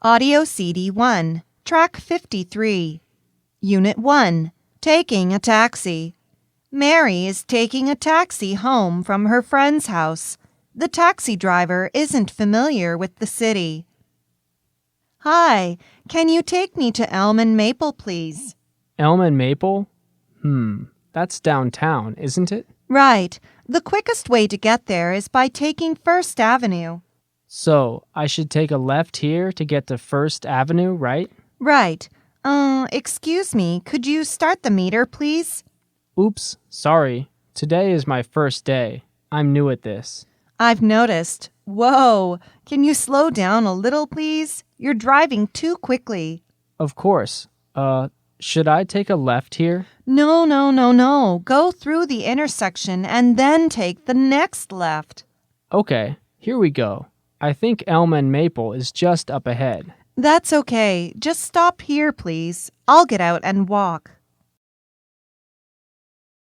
Audio CD 1, Track 53. Unit 1, Taking a Taxi. Mary is taking a taxi home from her friend's house. The taxi driver isn't familiar with the city. Hi, can you take me to Elm and Maple, please? Elm and Maple? That's downtown, isn't it? Right. The quickest way to get there is by taking First Avenue. So, I should take a left here to get to First Avenue, right? Right. Excuse me, could you start the meter, please? Oops, sorry. Today is my first day. I'm new at this. I've noticed. Whoa, can you slow down a little, please? You're driving too quickly. Of course. Should I take a left here? No. Go through the intersection and then take the next left. Okay, here we go. I think Elm and Maple is just up ahead. That's okay. Just stop here, please. I'll get out and walk.